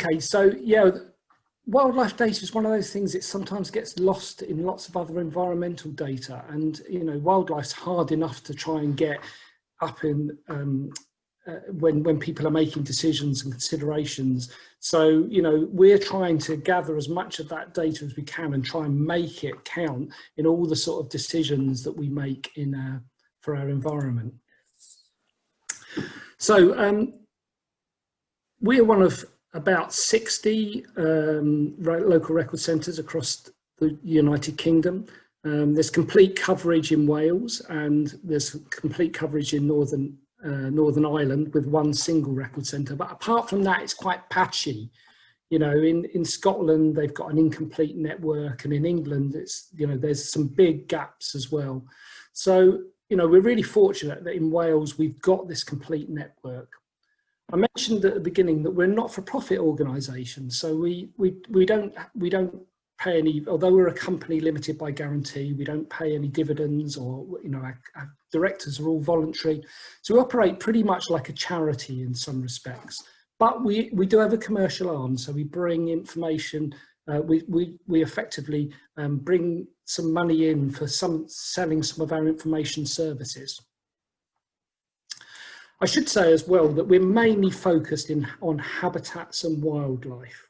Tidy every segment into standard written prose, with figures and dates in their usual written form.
Okay, so yeah, wildlife data is one of those things that sometimes gets lost in lots of other environmental data, and you know, wildlife's hard enough to try and get up in when people are making decisions and considerations. So you know, we're trying to gather as much of that data as we can and try and make it count in all the sort of decisions that we make in for our environment. So we're one of about 60 local record centres across the United Kingdom. There's complete coverage in Wales, and there's complete coverage in Northern Ireland with one single record centre. But apart from that, it's quite patchy. You know, in Scotland, they've got an incomplete network, and in England, it's, you know, there's some big gaps as well. So, you know, we're really fortunate that in Wales, we've got this complete network. I mentioned at the beginning that we're a not-for-profit organisation, so we don't pay any, although we're a company limited by guarantee, we don't pay any dividends, or you know, our directors are all voluntary, so we operate pretty much like a charity in some respects. But we do have a commercial arm, so we bring information. We effectively bring some money in for selling some of our information services. I should say as well that we're mainly focused on habitats and wildlife.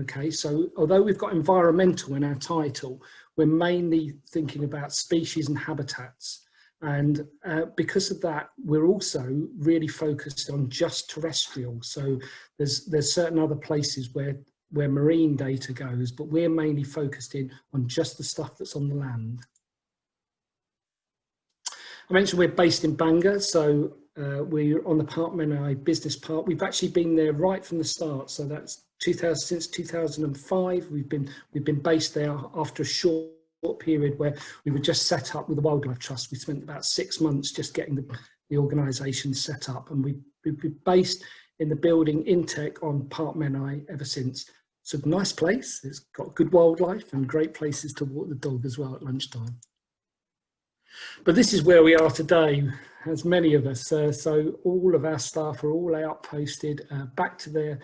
Okay, so although we've got environmental in our title, we're mainly thinking about species and habitats. And because of that, we're also really focused on just terrestrial. So there's certain other places where marine data goes, but we're mainly focused on just the stuff that's on the land. I mentioned we're based in Bangor, so we're on the Park Menai Business Park. We've actually been there right from the start, so that's since 2005. We've been based there after a short period where we were just set up with the Wildlife Trust. We spent about 6 months just getting the organisation set up, and we've been based in the building Intech on Park Menai ever since. It's a nice place. It's got good wildlife and great places to walk the dog as well at lunchtime. But this is where we are today, as many of us. So all of our staff are all outposted back to their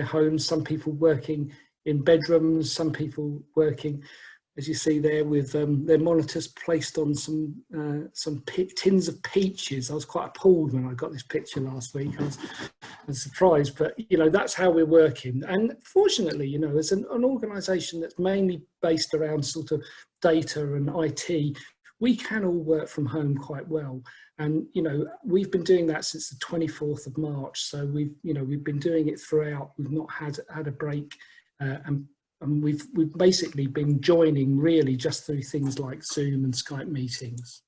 homes. Some people working in bedrooms, some people working, as you see there, with their monitors placed on some tins of peaches. I was quite appalled when I got this picture last week. I was surprised, but you know, that's how we're working. And fortunately, you know, as an organisation that's mainly based around sort of data and IT, we can all work from home quite well. And, you know, we've been doing that since the 24th of March. So we've been doing it throughout. We've not had a break. And we've basically been joining really just through things like Zoom and Skype meetings.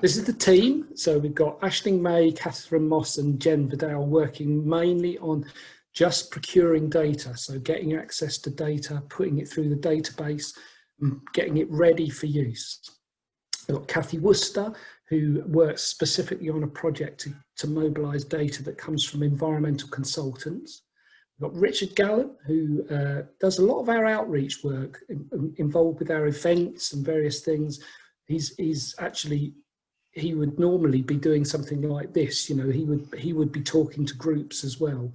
This is the team. So we've got Aisling May, Catherine Moss and Jen Vidal working mainly on just procuring data. So getting access to data, putting it through the database, getting it ready for use. We've got Kathy Worcester, who works specifically on a project to mobilise data that comes from environmental consultants. We've got Richard Gallen, who does a lot of our outreach work, involved with our events and various things. He would normally be doing something like this, you know, he would be talking to groups as well.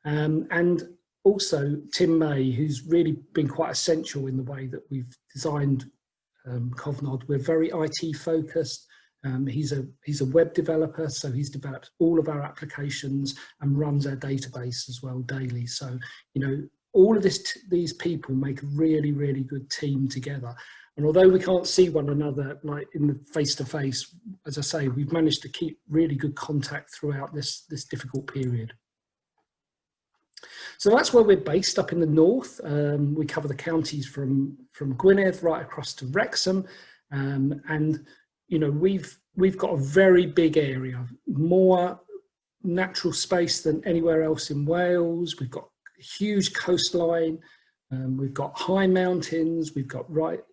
And also Tim May, who's really been quite essential in the way that we've designed Cofnod. We're very IT focused. He's a web developer, so he's developed all of our applications and runs our database as well daily. So, you know, all of these people make a really, really good team together. And although we can't see one another like in the face-to-face, as I say, we've managed to keep really good contact throughout this difficult period. So that's where we're based, up in the north. We cover the counties from Gwynedd right across to Wrexham, and you know, we've got a very big area, more natural space than anywhere else in Wales. We've got a huge coastline, we've got high mountains, we've got right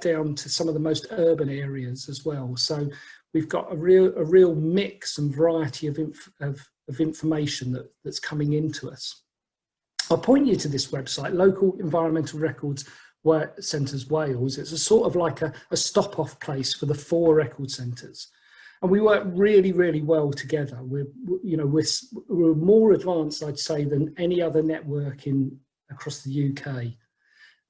down to some of the most urban areas as well. So we've got a real mix and variety of information that's coming into us. I'll point you to this website, Local Environmental Records Centres Wales. It's a sort of like a stop-off place for the 4 record centres. And we work really, really well together. We're more advanced, I'd say, than any other network across the UK.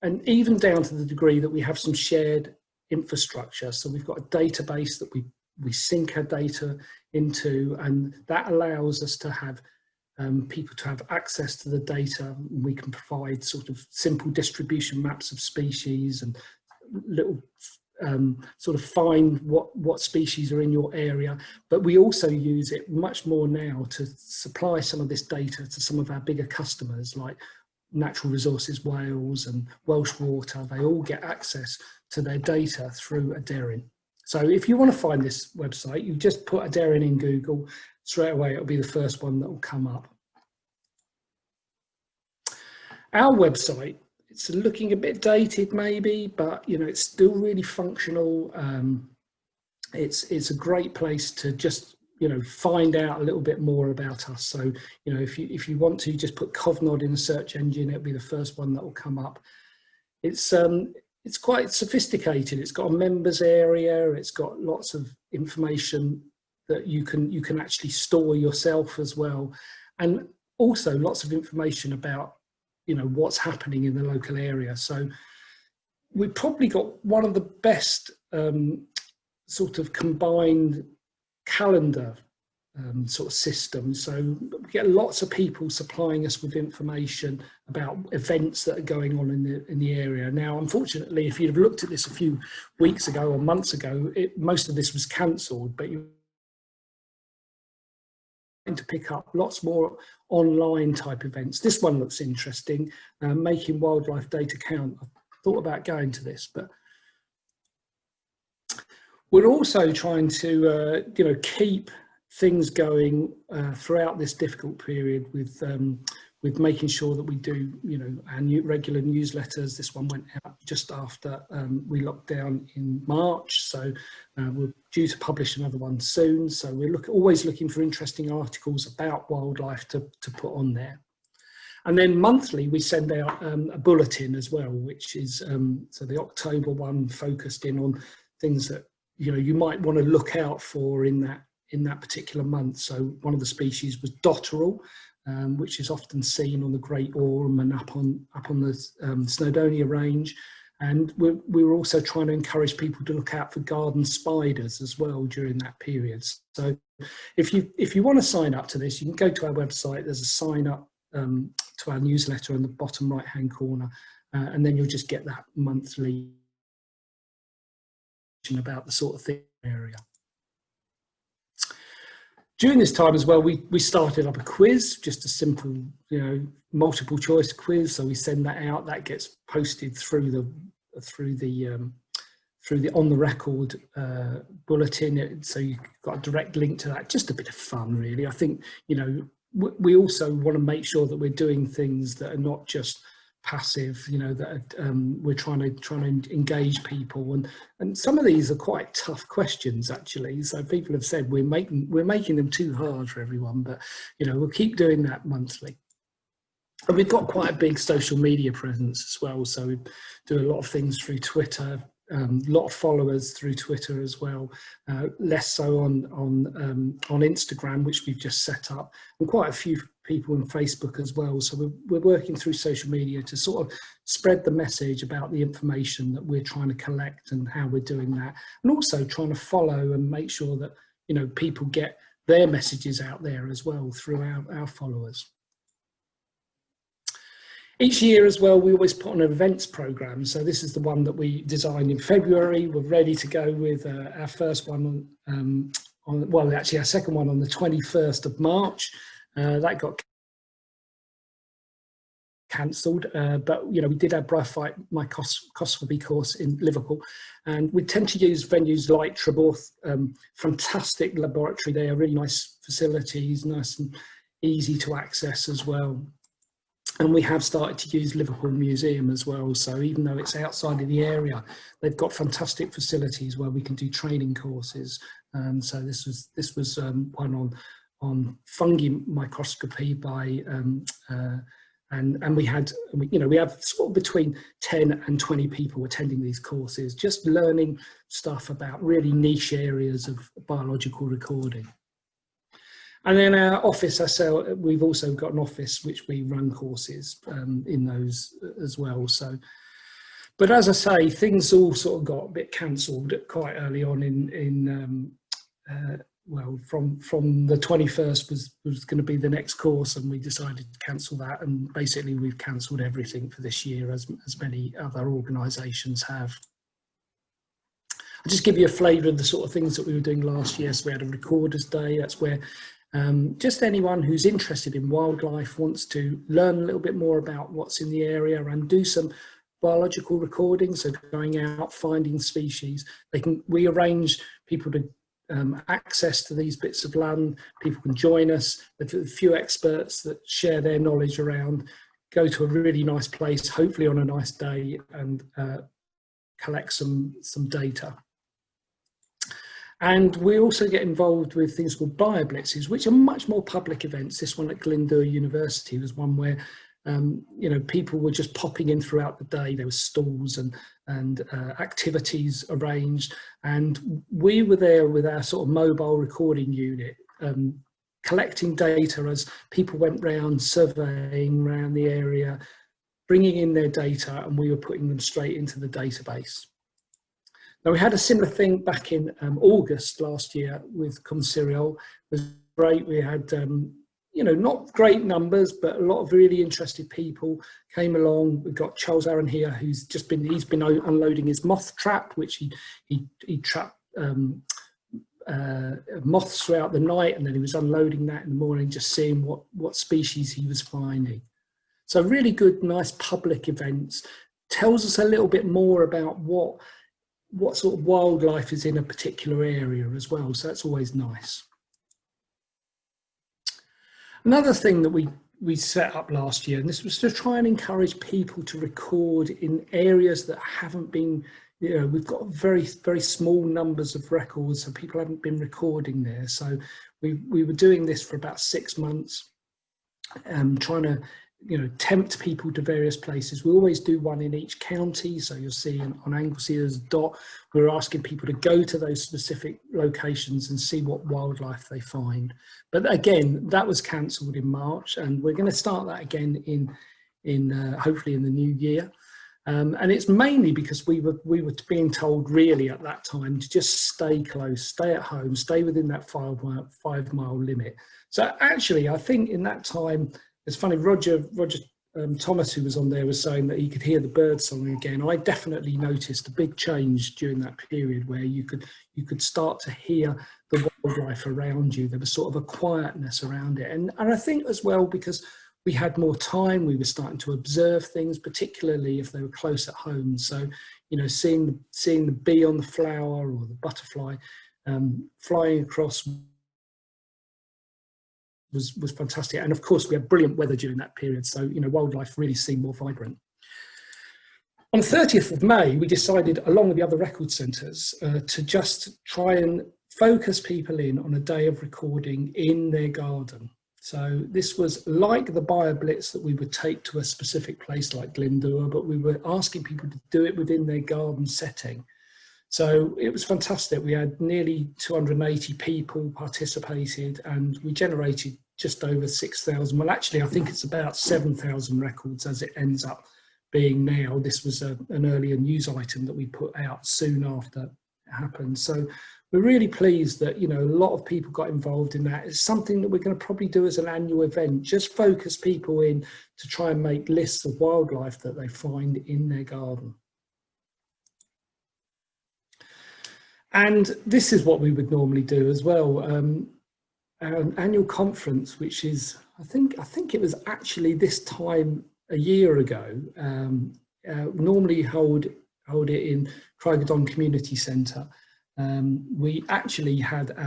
And even down to the degree that we have some shared infrastructure. So we've got a database that we sync our data into, and that allows us to have people to have access to the data. We can provide sort of simple distribution maps of species and little sort of find what species are in your area, but we also use it much more now to supply some of this data to some of our bigger customers like Natural Resources Wales and Welsh Water. They all get access to their data through Adar. So if you want to find this website, you just put Adar in Google, straight away it'll be the first one that will come up. Our website, it's looking a bit dated maybe, but it's still really functional. It's a great place to just find out a little bit more about us. So if you want to, just put Cofnod in the search engine, it'll be the first one that will come up. It's quite sophisticated. It's got a members area. It's got lots of information that you can actually store yourself as well, and also lots of information about what's happening in the local area. So we've probably got one of the best sort of combined calendar sort of system. So we get lots of people supplying us with information about events that are going on in the area. Now, unfortunately, if you'd have looked at this a few weeks ago or months ago, most of this was cancelled, but you to pick up lots more online type events. This one looks interesting, making wildlife data count. I thought about going to this, but we're also trying to keep things going throughout this difficult period with making sure that we do our regular newsletters. This one went out just after we locked down in March, so we're due to publish another one soon. So we're always looking for interesting articles about wildlife to put on there. And then monthly we send out a bulletin as well, which is so the October one focused in on things that you might want to look out for in that particular month. So one of the species was dotterel, which is often seen on the Great Orme and up on the Snowdonia range. And we're also trying to encourage people to look out for garden spiders as well during that period. So if you want to sign up to this, you can go to our website. There's a sign up to our newsletter in the bottom right hand corner, and then you'll just get that monthly about the sort of thing area. During this time as well, we started up a quiz, just a simple, multiple choice quiz. So we send that out. That gets posted through the on the record bulletin. So you've got a direct link to that. Just a bit of fun, really. I think we also want to make sure that we're doing things that are not just passive, that we're trying to engage people, and some of these are quite tough questions actually. So people have said we're making them too hard for everyone, but we'll keep doing that monthly. And we've got quite a big social media presence as well, so we do a lot of things through Twitter, a lot of followers through Twitter as well, less so on Instagram, which we've just set up, and quite a few people on Facebook as well. So we're working through social media to sort of spread the message about the information that we're trying to collect and how we're doing that, and also trying to follow and make sure that people get their messages out there as well through our followers. Each year as well, we always put on an events program. So this is the one that we designed in February. We're ready to go with our first one well, actually our second one on the 21st of March. That got cancelled, but we did our Bryophyte microscopy course in Liverpool, and we tend to use venues like Treborth. Fantastic laboratory there, really nice facilities, nice and easy to access as well. And we have started to use Liverpool Museum as well. So even though it's outside of the area, they've got fantastic facilities where we can do training courses. So this was one on fungi microscopy by And we have sort of between 10 and 20 people attending these courses, just learning stuff about really niche areas of biological recording. And then our office, we've also got an office which we run courses in those as well. So, but as I say, things all sort of got a bit cancelled quite early on well, from the 21st was going to be the next course, and we decided to cancel that. And basically we've cancelled everything for this year, as many other organisations have. I'll just give you a flavour of the sort of things that we were doing last year. So we had a Recorders Day. That's where just anyone who's interested in wildlife, wants to learn a little bit more about what's in the area and do some biological recording, so going out, finding species. We arrange people to access to these bits of land. People can join us. There's a few experts that share their knowledge around, go to a really nice place, hopefully on a nice day, and collect some data. And we also get involved with things called BioBlitzes, which are much more public events. This one at Glyndŵr University was one where people were just popping in throughout the day. There were stalls and activities arranged, and we were there with our sort of mobile recording unit, collecting data as people went round, surveying around the area, bringing in their data, and we were putting them straight into the database. Now, we had a similar thing back in August last year with Cwmsiriol. It was great. We had not great numbers, but a lot of really interested people came along. We've got Charles Aaron here, who's he's been unloading his moth trap, which he trapped moths throughout the night, and then he was unloading that in the morning, just seeing what species he was finding. So really good, nice public events. Tells us a little bit more about what sort of wildlife is in a particular area as well. So that's always nice. Another thing that we set up last year, and this was to try and encourage people to record in areas that haven't been, we've got very, very small numbers of records, so people haven't been recording there. So we were doing this for about 6 months, trying to tempt people to various places. We always do one in each county. So you'll see on Anglesey there's a dot. We're asking people to go to those specific locations and see what wildlife they find. But again, that was cancelled in March, and we're going to start that again in hopefully in the new year. And it's mainly because we were being told really at that time to just stay close, stay at home, stay within that 5 mile limit. So actually, I think in that time, it's funny, Roger Thomas, who was on there, was saying that he could hear the bird song again. I definitely noticed a big change during that period where you could start to hear the wildlife around you. There was sort of a quietness around it. And I think as well, because we had more time, we were starting to observe things, particularly if they were close at home. So, seeing the bee on the flower or the butterfly flying across was fantastic. And of course we had brilliant weather during that period, so wildlife really seemed more vibrant. On the 30th of May we decided, along with the other record centres, to just try and focus people in on a day of recording in their garden. So this was like the BioBlitz that we would take to a specific place like Glyndŵr, but we were asking people to do it within their garden setting. So it was fantastic. We had nearly 280 people participated, and we generated just over 6,000. Well, actually, I think it's about 7,000 records as it ends up being now. This was an earlier news item that we put out soon after it happened. So we're really pleased that, a lot of people got involved in that. It's something that we're going to probably do as an annual event, just focus people in to try and make lists of wildlife that they find in their garden. And this is what we would normally do as well. An annual conference, which is, I think it was actually this time a year ago, normally hold it in Craigadon Community Centre. We actually had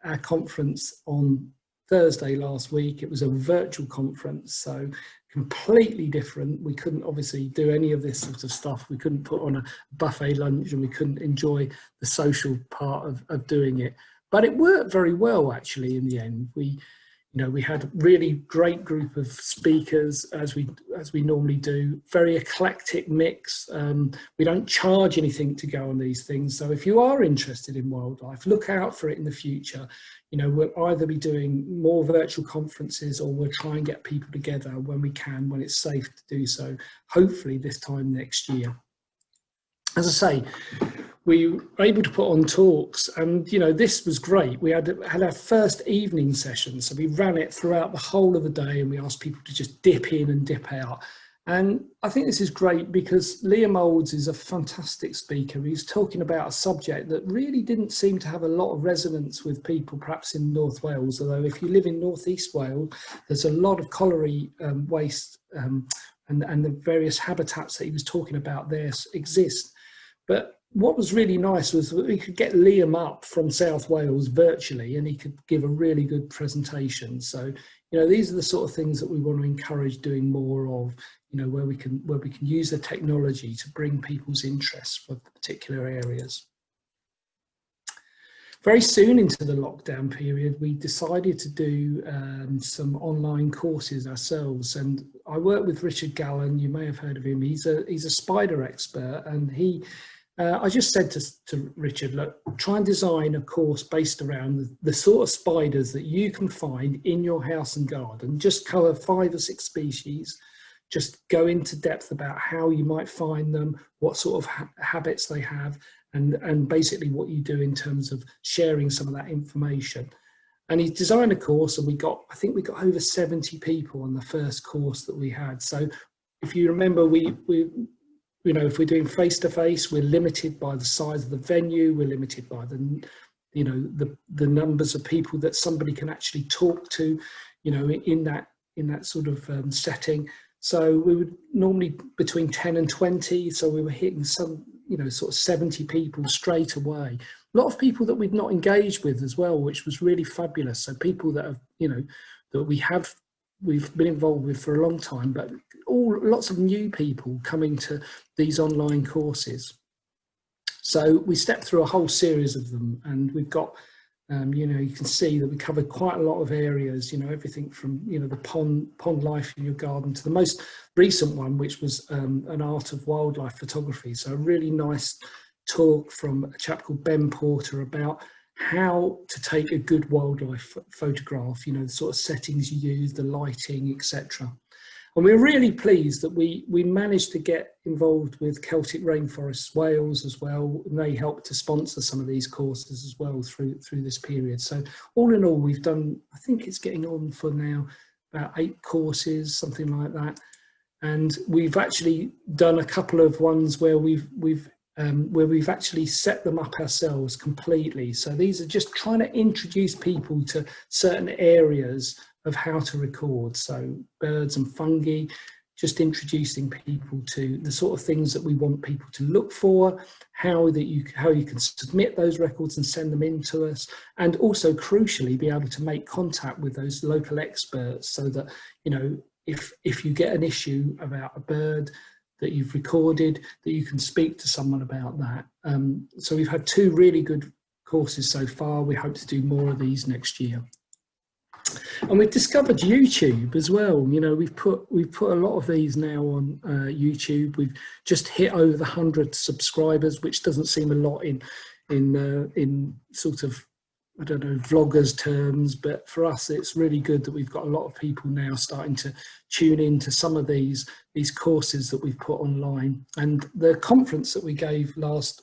our conference on Thursday last week. It was a virtual conference, so completely different. We couldn't obviously do any of this sort of stuff. We couldn't put on a buffet lunch, and we couldn't enjoy the social part of doing it. But it worked very well, actually, in the end. We we had a really great group of speakers, as we normally do, very eclectic mix. We don't charge anything to go on these things. So if you are interested in wildlife, look out for it in the future. We'll either be doing more virtual conferences, or we'll try and get people together when we can, when it's safe to do so, hopefully this time next year. As I say, we were able to put on talks, and this was great. We had our first evening session, so we ran it throughout the whole of the day, and we asked people to just dip in and dip out. And I think this is great because Liam Olds is a fantastic speaker. He's talking about a subject that really didn't seem to have a lot of resonance with people, perhaps in North Wales, although if you live in North East Wales, there's a lot of colliery waste, and the various habitats that he was talking about there exist. But what was really nice was that we could get Liam up from South Wales virtually, and he could give a really good presentation. So, these are the sort of things that we want to encourage doing more of, where we can use the technology to bring people's interests for particular areas. Very soon into the lockdown period, we decided to do some online courses ourselves, and I work with Richard Gallen. You may have heard of him. He's a spider expert, and I just said to Richard, look, try and design a course based around the sort of spiders that you can find in your house and garden. Just cover 5 or 6 species, just go into depth about how you might find them, what sort of habits they have, and basically what you do in terms of sharing some of that information. And he designed a course, and I think we got over 70 people on the first course that we had. So if you remember, if we're doing face-to-face, we're limited by the size of the venue, we're limited by the numbers of people that somebody can actually talk to, in that sort of setting. So we would normally between 10 and 20, so we were hitting some, sort of 70 people straight away. A lot of people that we'd not engaged with as well, which was really fabulous. So people that have, that we've been involved with for a long time, but lots of new people coming to these online courses. So we stepped through a whole series of them, and we've got, you can see that we covered quite a lot of areas, everything from, the pond life in your garden to the most recent one, which was an art of wildlife photography. So a really nice talk from a chap called Ben Porter about how to take a good wildlife photograph, the sort of settings you use, the lighting, etc. And we're really pleased that we managed to get involved with Celtic Rainforests Wales as well, and they helped to sponsor some of these courses as well through this period. So all in all, we've done, I think it's getting on for now about 8 courses, something like that. And we've actually done a couple of ones where we've actually set them up ourselves completely. So these are just trying to introduce people to certain areas of how to record. So birds and fungi, just introducing people to the sort of things that we want people to look for, how you can submit those records and send them in to us, and also crucially be able to make contact with those local experts so that, if you get an issue about a bird that you've recorded, that you can speak to someone about that. So we've had 2 really good courses so far. We hope to do more of these next year. And we've discovered YouTube as well. We've put a lot of these now on YouTube. We've just hit over the 100 subscribers, which doesn't seem a lot in sort of, I don't know, vloggers terms, but for us it's really good that we've got a lot of people now starting to tune into some of these courses that we've put online. And the conference that we gave last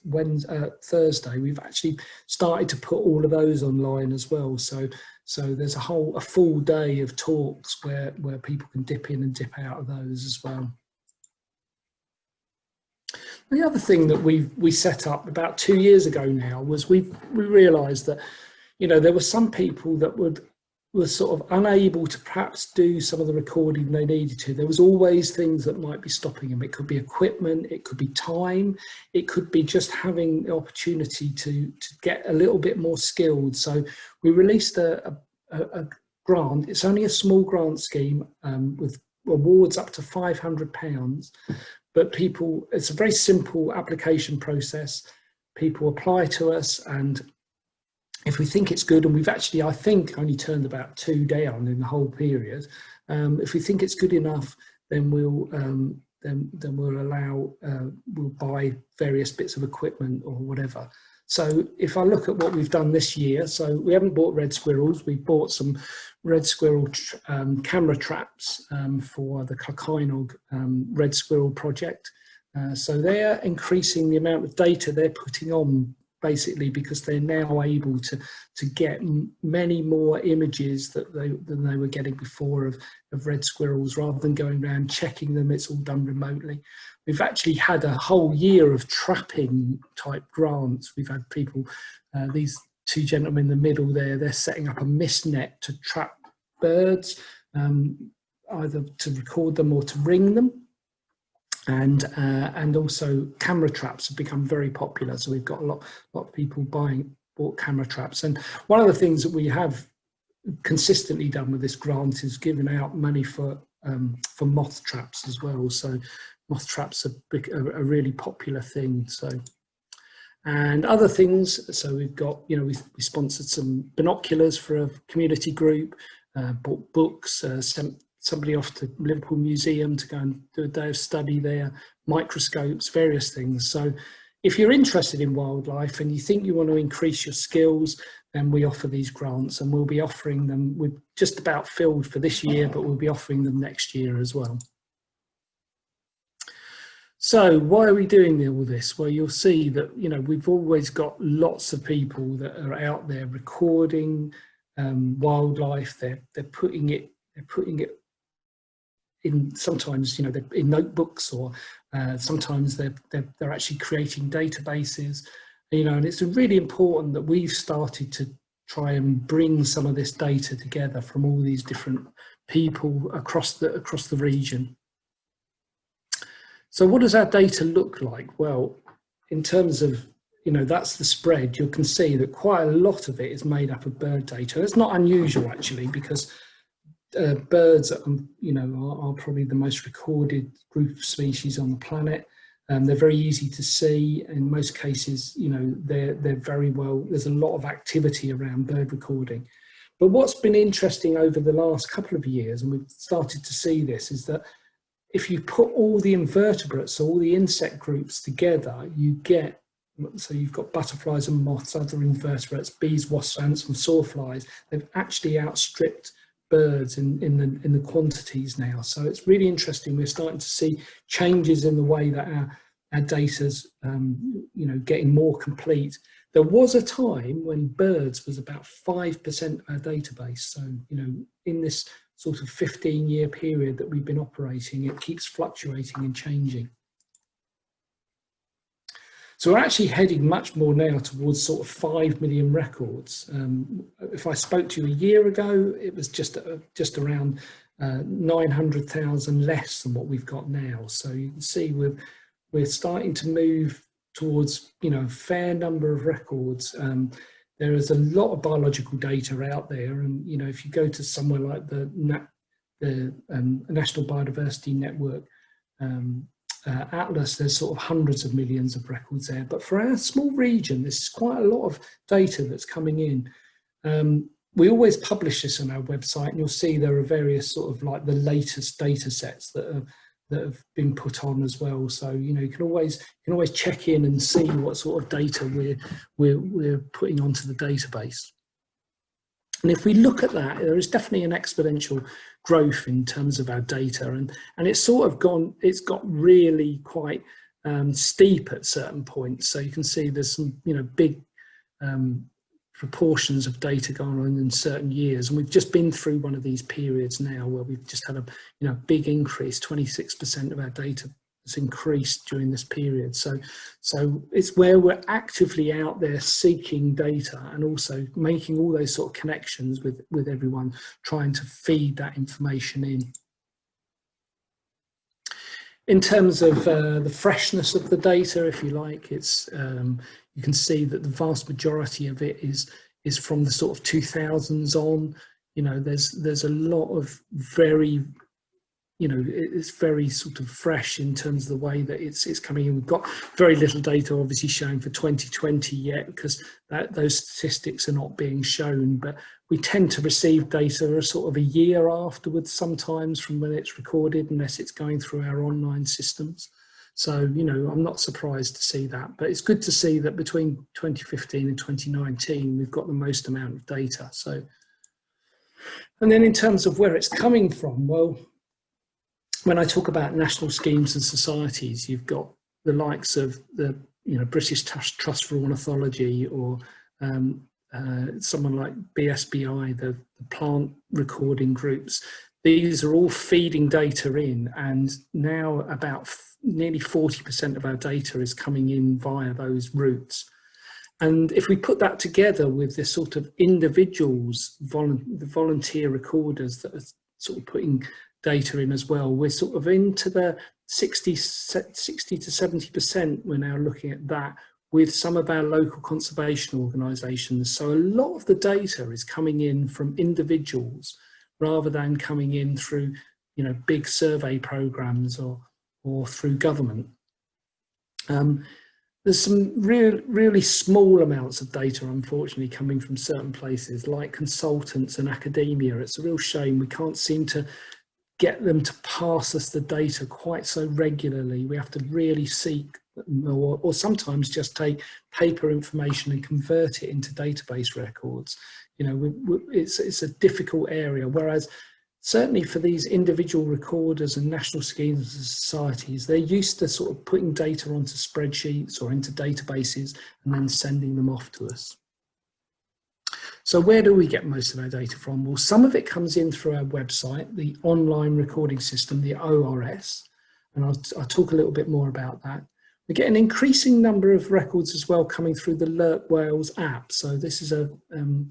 Thursday, we've actually started to put all of those online as well. So there's a full day of talks where people can dip in and dip out of those as well. The other thing that we set up about 2 years ago now was we realised that there were some people that were sort of unable to perhaps do some of the recording they needed to. There was always things that might be stopping them. It could be equipment, it could be time, it could be just having the opportunity to get a little bit more skilled. So we released a grant. It's only a small grant scheme with awards up to £500, but it's a very simple application process. People apply to us, and if we think it's good, and we've actually, I think, only turned about 2 down in the whole period, if we think it's good enough, then we'll we'll buy various bits of equipment or whatever. So if I look at what we've done this year, so we haven't bought red squirrels. We bought some red squirrel camera traps for the Cofnod red squirrel project. So they're increasing the amount of data they're putting on, basically because they're now able to get many more images than they were getting before of red squirrels, rather than going around checking them. It's all done remotely. We've actually had a whole year of trapping type grants. We've had people, these two gentlemen in the middle there, they're setting up a mist net to trap birds, either to record them or to ring them. And also camera traps have become very popular. So we've got a lot of people bought camera traps. And one of the things that we have consistently done with this grant is given out money for moth traps as well. So moth traps are a really popular thing. So, and other things. So we've got, we sponsored some binoculars for a community group, bought books, sent somebody off to Liverpool Museum to go and do a day of study there, microscopes, various things. So if you're interested in wildlife and you think you want to increase your skills, then we offer these grants, and we'll be offering them. We're just about filled for this year, but we'll be offering them next year as well. So why are we doing all this? Well, you'll see that, we've always got lots of people that are out there recording wildlife. They're putting it in, sometimes, they're in notebooks, or sometimes they're actually creating databases, and it's really important that we've started to try and bring some of this data together from all these different people across the region. So what does our data look like? Well, in terms of, that's the spread. You can see that quite a lot of it is made up of bird data. It's not unusual, actually, because birds, are probably the most recorded group of species on the planet. They're very easy to see. In most cases, they're very well. There's a lot of activity around bird recording. But what's been interesting over the last couple of years, and we've started to see this, is that if you put all the invertebrates, all the insect groups together, you get. So you've got butterflies and moths, other invertebrates, bees, wasps, ants, and sawflies. They've actually outstripped birds in the quantities now. So it's really interesting. We're starting to see changes in the way that our data's getting more complete. There was a time when birds was about 5% of our database. So in this sort of 15-year period that we've been operating, it keeps fluctuating and changing. So we're actually heading much more now towards sort of 5 million records. If I spoke to you a year ago, it was just around 900,000 less than what we've got now. So you can see we're starting to move towards a fair number of records. There is a lot of biological data out there, and if you go to somewhere like the National Biodiversity Network Atlas, there's sort of hundreds of millions of records there. But for our small region, this is quite a lot of data that's coming in. We always publish this on our website, and you'll see there are various sort of like the latest data sets that have been put on as well. So you can always check in and see what sort of data we're putting onto the database. And if we look at that, there is definitely an exponential growth in terms of our data, and it's got really quite steep at certain points. So you can see there's some big proportions of data going on in certain years, and we've just been through one of these periods now where we've just had a big increase. 26% of our data has increased during this period. So it's where we're actively out there seeking data and also making all those sort of connections with everyone, trying to feed that information in. In terms of the freshness of the data, if you like, it's you can see that the vast majority of it is from the sort of 2000s on. There's a lot of very you know, it's very sort of fresh in terms of the way that it's coming in. We've got very little data obviously shown for 2020 yet, because those statistics are not being shown, but we tend to receive data a sort of a year afterwards sometimes from when it's recorded, unless it's going through our online systems. So, you know, I'm not surprised to see that, but it's good to see that between 2015 and 2019, we've got the most amount of data. So, and then in terms of where it's coming from, well, when I talk about national schemes and societies, you've got the likes of the, you know, British Trust for Ornithology, or someone like BSBI, the plant recording groups. These are all feeding data in, and now about nearly 40% of our data is coming in via those routes. And if we put that together with the sort of individuals, the volunteer recorders that are sort of putting data in as well, we're sort of into the 60 to 70%. We're now looking at that with some of our local conservation organisations. So a lot of the data is coming in from individuals rather than coming in through, you know, big survey programs or through government. There's some really small amounts of data, unfortunately, coming from certain places like consultants and academia. It's a real shame we can't seem to get them to pass us the data quite so regularly. We have to really seek, or sometimes just take paper information and convert it into database records. You know, it's a difficult area, whereas certainly for these individual recorders and national schemes and societies, they're used to sort of putting data onto spreadsheets or into databases and then sending them off to us. So where do we get most of our data from? Well, some of it comes in through our website, the online recording system, the ORS, and I'll talk a little bit more about that. We get an increasing number of records as well coming through the Lurk Wales app. So this is an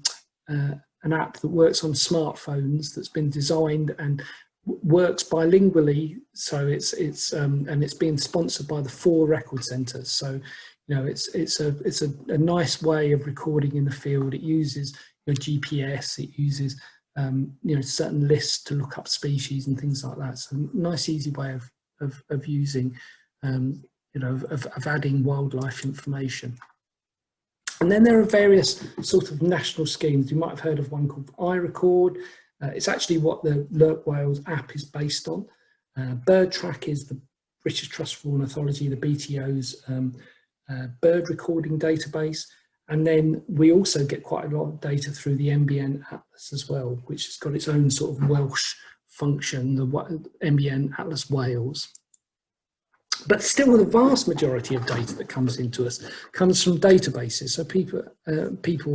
app that works on smartphones, that's been designed and works bilingually. So and it's being sponsored by the 4 record centres. So, you know, it's a nice way of recording in the field. It uses your GPS. It uses you know, certain lists to look up species and things like that. So nice, easy way of using you know, of adding wildlife information. And then there are various sort of national schemes. You might have heard of one called iRecord. It's actually what the Lurk Wales app is based on. Bird Track is the British Trust for Ornithology, the BTO's bird recording database. And then we also get quite a lot of data through the NBN Atlas as well, which has got its own sort of Welsh function, the NBN Atlas Wales. But still, the vast majority of data that comes into us comes from databases. So people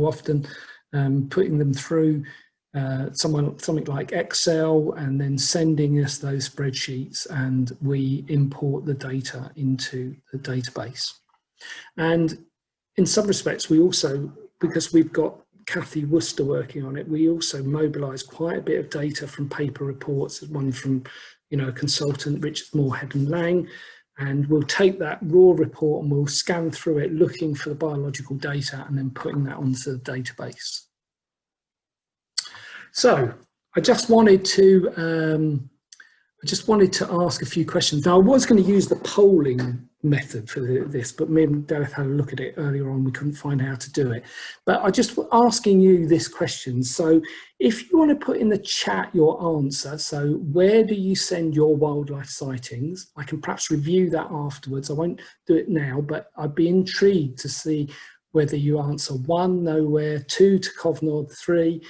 often putting them through something like Excel and then sending us those spreadsheets, and we import the data into the database. And in some respects, we also, because we've got Kathy Worcester working on it, we also mobilise quite a bit of data from paper reports. There's one from, you know, a consultant, Richard Moorhead and Lang. And we'll take that raw report and we'll scan through it, looking for the biological data and then putting that onto the database. So I just wanted to ask a few questions. Now, I was going to use the polling method for this, but me and Gareth had a look at it earlier on. We couldn't find how to do it. But I just asking you this question. So if you want to put in the chat your answer, so where do you send your wildlife sightings? I can perhaps review that afterwards. I won't do it now, but I'd be intrigued to see whether you answer 1, nowhere, 2 to Cofnod, 3,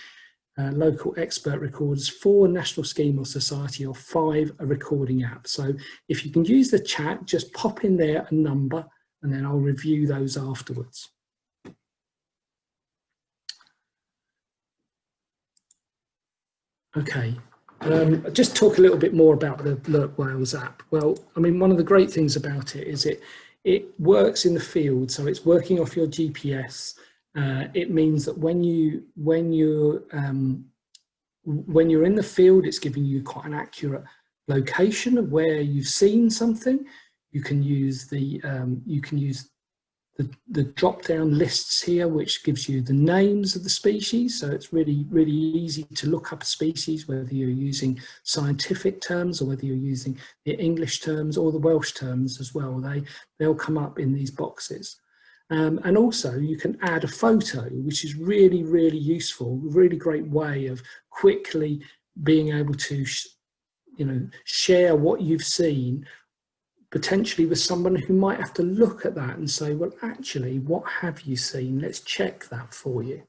local expert recorders, 4, national scheme or society, or 5, a recording app. So if you can use the chat, just pop in there a number and then I'll review those afterwards. Okay, just talk a little bit more about the Lurk Wales app. Well, I mean, one of the great things about it is it works in the field, so it's working off your GPS. It means that when you're in the field, it's giving you quite an accurate location of where you've seen something. You can use the the drop-down lists here, which gives you the names of the species. So it's really, really easy to look up a species, whether you're using scientific terms or whether you're using the English terms or the Welsh terms as well. They'll come up in these boxes. And also you can add a photo, which is really, really useful, a really great way of quickly being able to, share what you've seen, potentially with someone who might have to look at that and say, well, actually, what have you seen? Let's check that for you.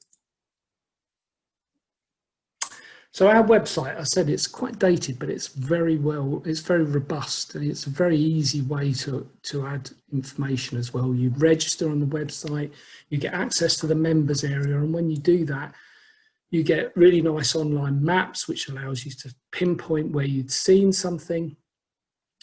So our website, I said it's quite dated, but it's very robust, and it's a very easy way to add information as well. You register on the website, you get access to the members area, and when you do that, you get really nice online maps, which allows you to pinpoint where you'd seen something.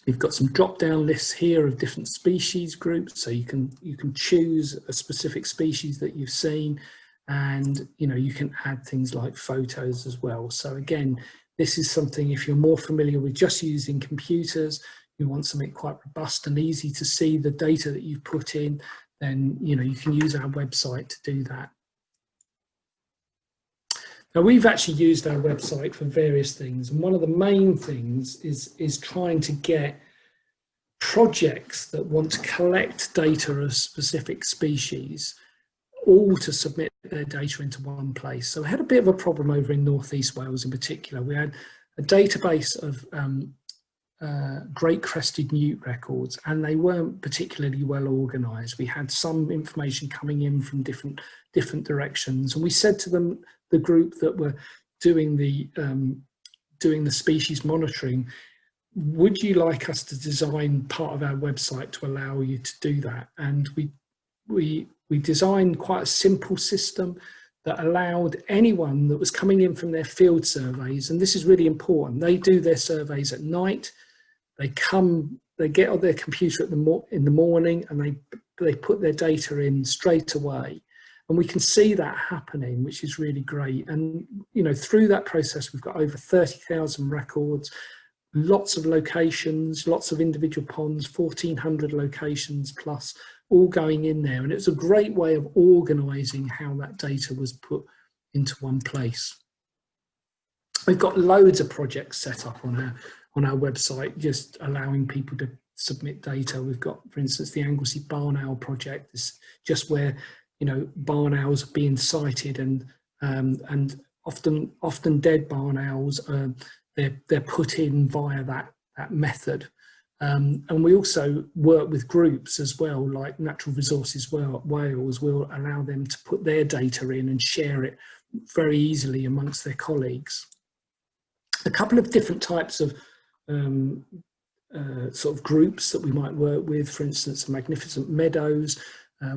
You've got some drop-down lists here of different species groups, so you can choose a specific species that you've seen, and you can add things like photos as well. So again, this is something, if you're more familiar with just using computers, you want something quite robust and easy to see the data that you've put in, then you can use our website to do that. Now, we've actually used our website for various things, and one of the main things is trying to get projects that want to collect data of specific species all to submit their data into one place. So we had a bit of a problem over in North East Wales in particular. We had a database of great crested newt records, and they weren't particularly well organised. We had some information coming in from different directions, and we said to them, the group that were doing the species monitoring, would you like us to design part of our website to allow you to do that? And we designed quite a simple system that allowed anyone that was coming in from their field surveys, and this is really important, they do their surveys at night, they get on their computer in the morning, and they put their data in straight away. And we can see that happening, which is really great. And through that process, we've got over 30,000 records, lots of locations, lots of individual ponds, 1,400 locations plus, all going in there. And it's a great way of organising how that data was put into one place. We've got loads of projects set up on our website, just allowing people to submit data. We've got, for instance, the Anglesey Barn Owl project. It's just where barn owls are being sighted, and often dead barn owls, they're put in via that method. And we also work with groups as well, like Natural Resources Wales will allow them to put their data in and share it very easily amongst their colleagues. A couple of different types of sort of groups that we might work with, for instance, Magnificent Meadows.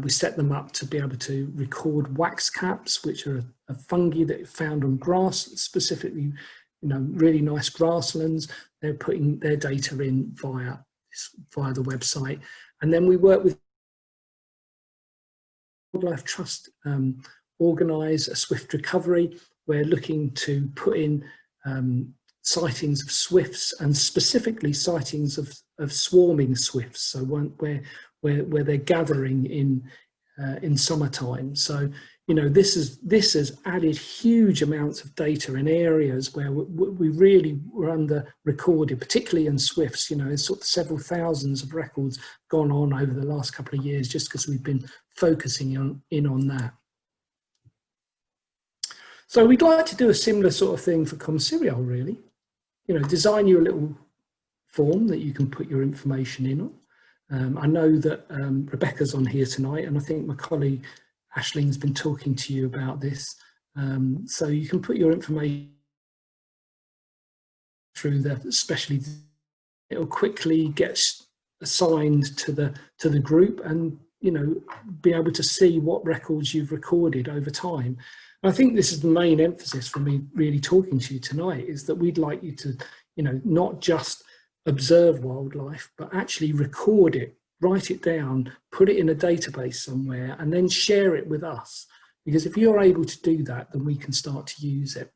We set them up to be able to record wax caps, which are a fungi that are found on grass, specifically, really nice grasslands. They're putting their data in via the website. And then we work with Wildlife Trust, organise a swift recovery. We're looking to put in sightings of swifts, and specifically sightings of swarming swifts, so where they're gathering in summertime. So this has added huge amounts of data in areas where we really were under recorded, particularly in swifts. There's sort of several thousands of records gone on over the last couple of years just because we've been focusing on that. So we'd like to do a similar sort of thing for Comsyriol, really. Design you a little form that you can put your information in on. I know that Rebecca's on here tonight, and I think my colleague Ashling's been talking to you about this. So you can put your information through there, especially it'll quickly get assigned to the group, and be able to see what records you've recorded over time. And I think this is the main emphasis for me really talking to you tonight, is that we'd like you to not just observe wildlife, but actually record it, write it down, put it in a database somewhere, and then share it with us. Because if you're able to do that, then we can start to use it.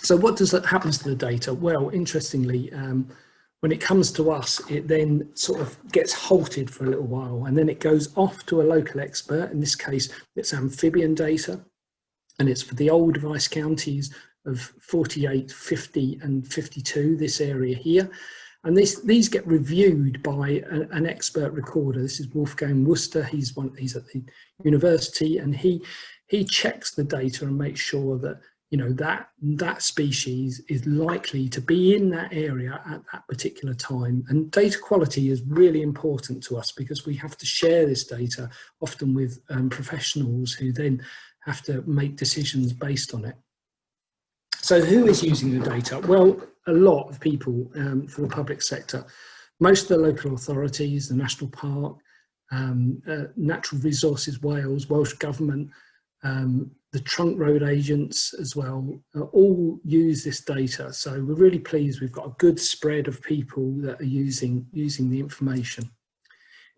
So what happens to the data? Well, interestingly, When it comes to us, it then sort of gets halted for a little while, and then it goes off to a local expert. In this case, it's amphibian data, and it's for the old Vice counties of 48, 50 and 52, this area here. And these get reviewed by an expert recorder. This is Wolfgang Worcester. He's at the university, and he checks the data and makes sure that, you know, that species is likely to be in that area at that particular time. And data quality is really important to us because we have to share this data often with professionals who then have to make decisions based on it. So who is using the data? Well, a lot of people for the public sector. Most of the local authorities, the National Park, Natural Resources Wales, Welsh Government, the trunk road agents as well, all use this data. So we're really pleased we've got a good spread of people that are using the information.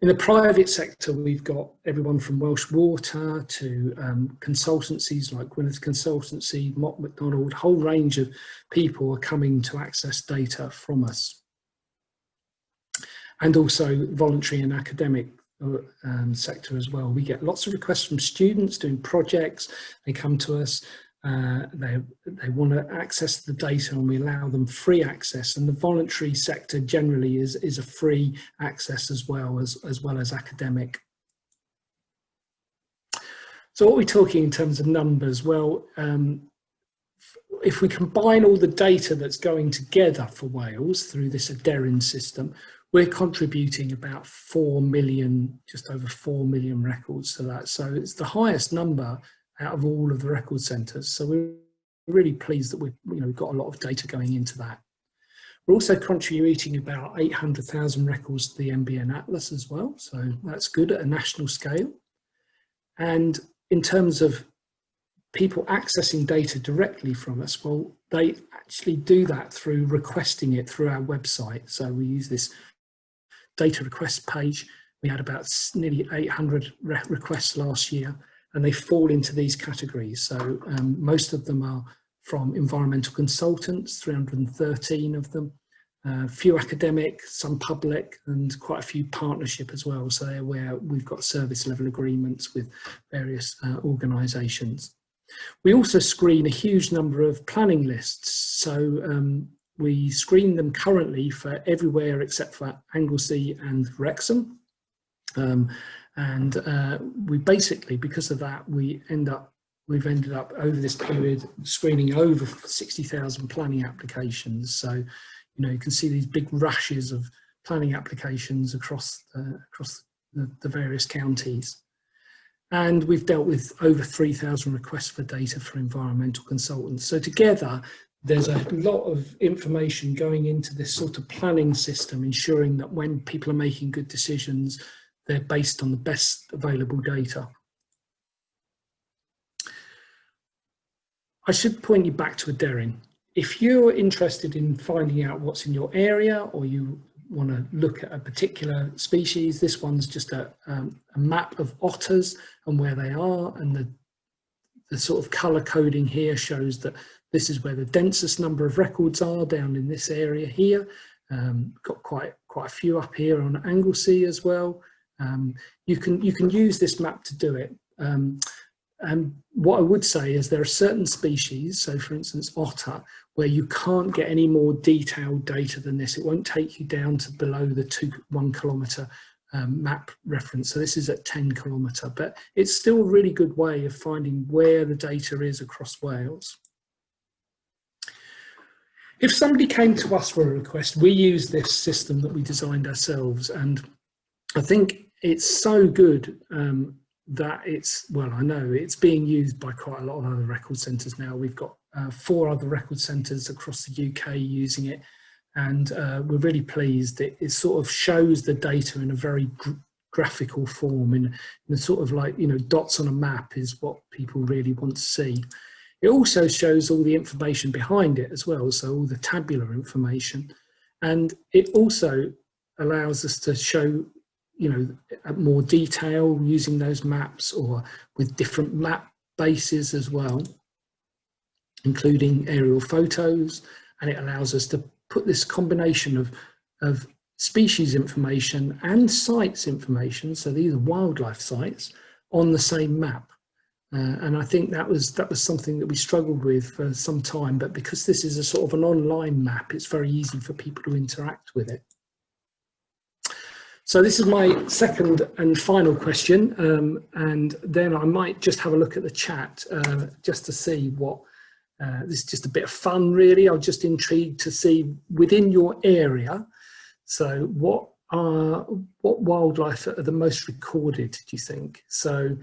In the private sector, we've got everyone from Welsh Water to consultancies like Gwyfynod Consultancy, Mott MacDonald, a whole range of people are coming to access data from us. And also voluntary and academic sector as well. We get lots of requests from students doing projects. They come to us, they want to access the data, and we allow them free access. And the voluntary sector generally is a free access as well as academic. So what are we talking in terms of numbers? Well, if we combine all the data that's going together for Wales through this Adar system, we're contributing about 4 million, just over 4 million records to that. So it's the highest number out of all of the record centres. So we're really pleased that we've got a lot of data going into that. We're also contributing about 800,000 records to the NBN Atlas as well. So that's good at a national scale. And in terms of people accessing data directly from us, well, they actually do that through requesting it through our website. So we use this data request page. We had about nearly 800 requests last year, and they fall into these categories. So most of them are from environmental consultants, 313 of them, few academic, some public, and quite a few partnership as well. So they're where we've got service level agreements with various organisations. We also screen a huge number of planning lists. So we screen them currently for everywhere except for Anglesey and Wrexham. We basically, because of that, we've ended up over this period screening over 60,000 planning applications. So, you know, you can see these big rushes of planning applications across the various counties. And we've dealt with over 3,000 requests for data for environmental consultants. So together, there's a lot of information going into this sort of planning system, ensuring that when people are making good decisions, they're based on the best available data. I should point you back to Adar. If you're interested in finding out what's in your area, or you want to look at a particular species, this one's just a map of otters and where they are, and the sort of colour coding here shows that this is where the densest number of records are down in this area here. Got quite a few up here on Anglesey as well. You can use this map to do it. And what I would say is there are certain species, so for instance otter, where you can't get any more detailed data than this. It won't take you down to below the 1 kilometre map reference. So this is at 10 kilometre, but it's still a really good way of finding where the data is across Wales. If somebody came to us for a request, we use this system that we designed ourselves, and I think it's so good that I know it's being used by quite a lot of other record centres now. We've got 4 other record centres across the UK using it, and we're really pleased. It sort of shows the data in a very graphical form, in the sort of like, you know, dots on a map is what people really want to see. It also shows all the information behind it as well, so all the tabular information, and it also allows us to show, you know, more detail using those maps, or with different map bases as well, including aerial photos, and it allows us to put this combination of of species information and sites information, so these are wildlife sites, on the same map. And I think that was something that we struggled with for some time, but because this is a sort of an online map, it's very easy for people to interact with it. So this is my second and final question, and then I might just have a look at the chat just to see what, this is just a bit of fun really. I'm just intrigued to see within your area, so what wildlife are the most recorded, do you think? So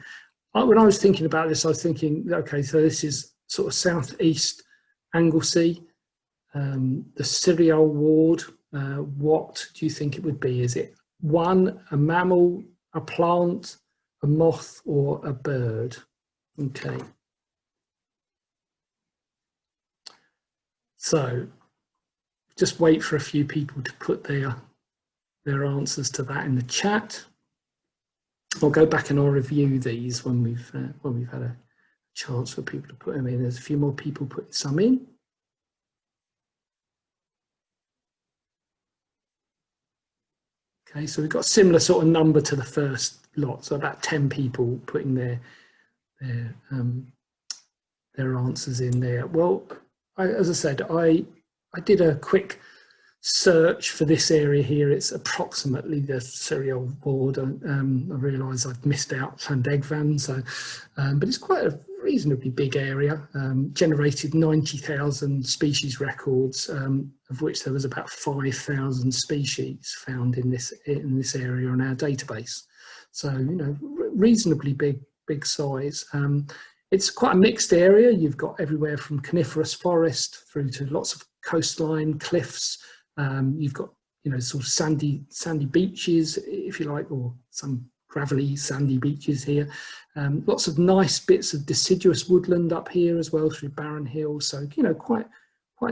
when I was thinking about this, I was thinking, okay, so this is sort of southeast Anglesey, the Cereal Ward. What do you think it would be? Is it one, a mammal, a plant, a moth, or a bird? Okay. So just wait for a few people to put their answers to that in the chat. I'll go back and I'll review these when we've had a chance for people to put them in. There's a few more people putting some in. Okay, so we've got a similar sort of number to the first lot, so about 10 people putting their answers in there. Well, as I said, I did a quick search for this area here. It's approximately the Cereal Ward. I realise I've missed out Llandegfan, so but it's quite a reasonably big area. Generated 90,000 species records, of which there was about 5,000 species found in this area in our database. So you know, reasonably big size. It's quite a mixed area. You've got everywhere from coniferous forest through to lots of coastline, cliffs. You've got, you know, sort of sandy beaches, if you like, or some gravelly sandy beaches here. Lots of nice bits of deciduous woodland up here as well through Barron Hill. So, you know, quite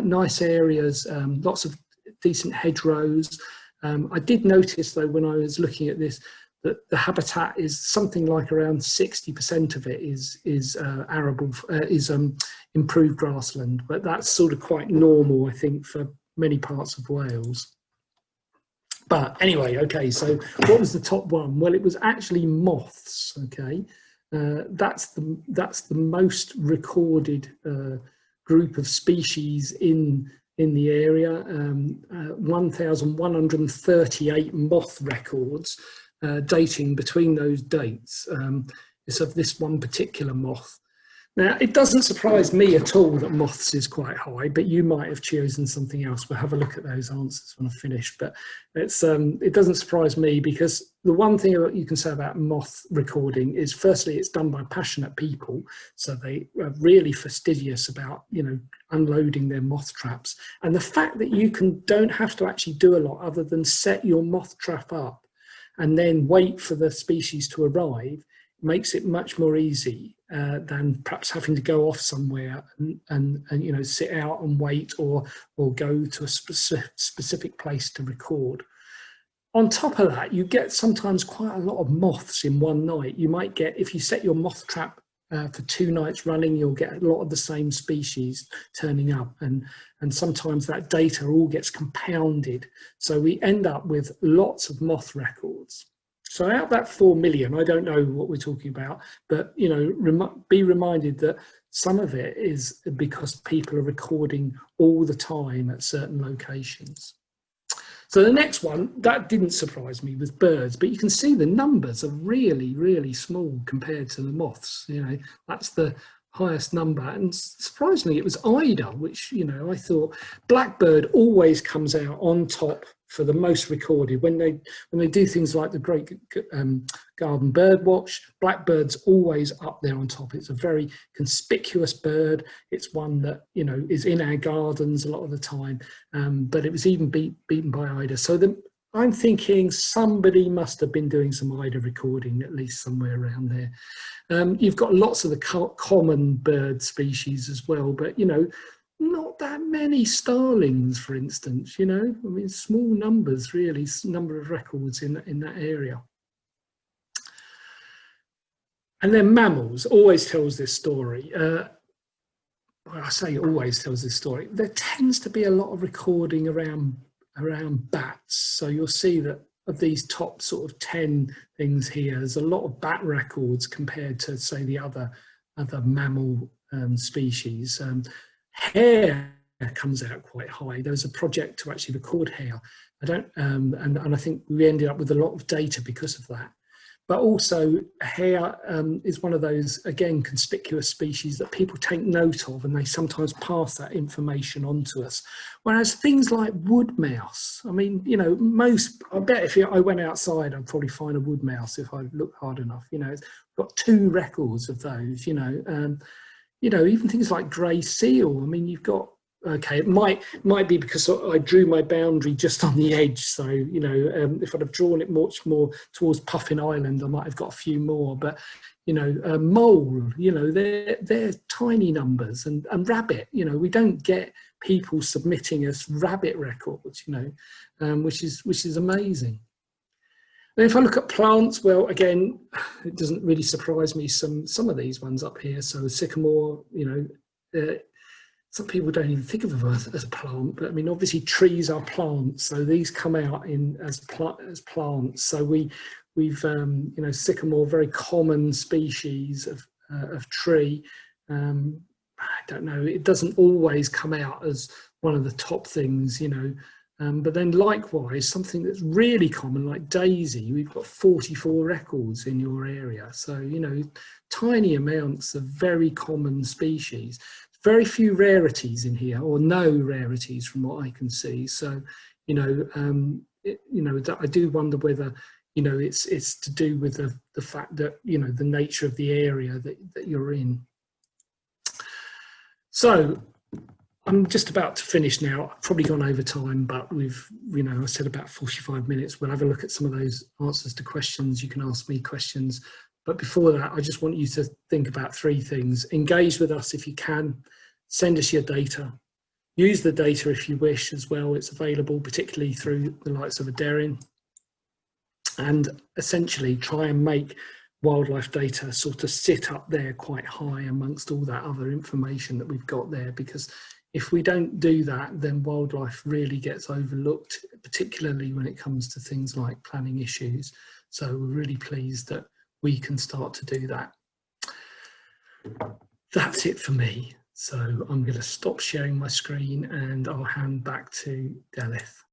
nice areas. Lots of decent hedgerows. I did notice though when I was looking at this that the habitat is something like around 60% of it is arable, improved grassland, but that's sort of quite normal, I think, for many parts of Wales. But anyway, okay, so what was the top one? Well, it was actually moths. Okay, that's the most recorded group of species in the area. 1,138 moth records dating between those dates. It's of this one particular moth. Now, it doesn't surprise me at all that moths is quite high, but you might have chosen something else. We'll have a look at those answers when I finish. But it doesn't surprise me, because the one thing that you can say about moth recording is, firstly, it's done by passionate people. So they are really fastidious about, you know, unloading their moth traps. And the fact that you don't have to actually do a lot other than set your moth trap up and then wait for the species to arrive makes it much more easy than perhaps having to go off somewhere and you know, sit out and wait or go to a specific place to record. On top of that, you get sometimes quite a lot of moths in one night. You might get, if you set your moth trap for 2 nights running, you'll get a lot of the same species turning up, and sometimes that data all gets compounded. So we end up with lots of moth records. So out of that 4 million, I don't know what we're talking about, but you know, be reminded that some of it is because people are recording all the time at certain locations. So the next one, that didn't surprise me, was birds, but you can see the numbers are really, really small compared to the moths. You know, that's the highest number, and surprisingly it was eider, which, you know, I thought blackbird always comes out on top for the most recorded. When they do things like the Great Garden Bird Watch, blackbird's always up there on top. It's a very conspicuous bird. It's one that, you know, is in our gardens a lot of the time, but it was even beaten by eider. So I'm thinking somebody must have been doing some eider recording, at least somewhere around there. You've got lots of the common bird species as well, but, you know, not that many starlings, for instance. You know, I mean, small numbers really, number of records in that area. And then mammals always tells this story. I say always tells this story. There tends to be a lot of recording around around bats. So you'll see that of these top sort of 10 things here, there's a lot of bat records compared to, say, the other mammal species. Hare comes out quite high. There was a project to actually record hare. And I think we ended up with a lot of data because of that. But also hare is one of those, again, conspicuous species that people take note of, and they sometimes pass that information on to us. Whereas things like wood mouse, I mean, you know, I bet if I went outside, I'd probably find a wood mouse if I looked hard enough. You know, it's got 2 records of those, you know, even things like grey seal. I mean, you've got, okay, it might be because I drew my boundary just on the edge. So, you know, if I'd have drawn it much more towards Puffin Island, I might have got a few more. But, you know, mole, you know, they're tiny numbers, and rabbit, you know, we don't get people submitting us rabbit records, you know, which is amazing. And if I look at plants, well, again, it doesn't really surprise me, some of these ones up here. So sycamore, you know, some people don't even think of them as a plant, but I mean, obviously trees are plants, so these come out as plants. So we've you know, sycamore, very common species of tree. I don't know, it doesn't always come out as one of the top things, you know, but then likewise, something that's really common like daisy, we've got 44 records in your area. So, you know, tiny amounts of very common species. Very few rarities in here, or no rarities from what I can see. So, you know, I do wonder whether, you know, it's to do with the fact that, you know, the nature of the area that you're in. So I'm just about to finish now. I've probably gone over time, but we've, you know, I said about 45 minutes. We'll have a look at some of those answers to questions. You can ask me questions. But before that, I just want you to think about 3 things. Engage with us if you can. Send us your data. Use the data if you wish as well. It's available, particularly through the likes of Adarin. And essentially try and make wildlife data sort of sit up there quite high amongst all that other information that we've got there. Because if we don't do that, then wildlife really gets overlooked, particularly when it comes to things like planning issues. So we're really pleased that we can start to do that. That's it for me. So I'm going to stop sharing my screen and I'll hand back to Delith.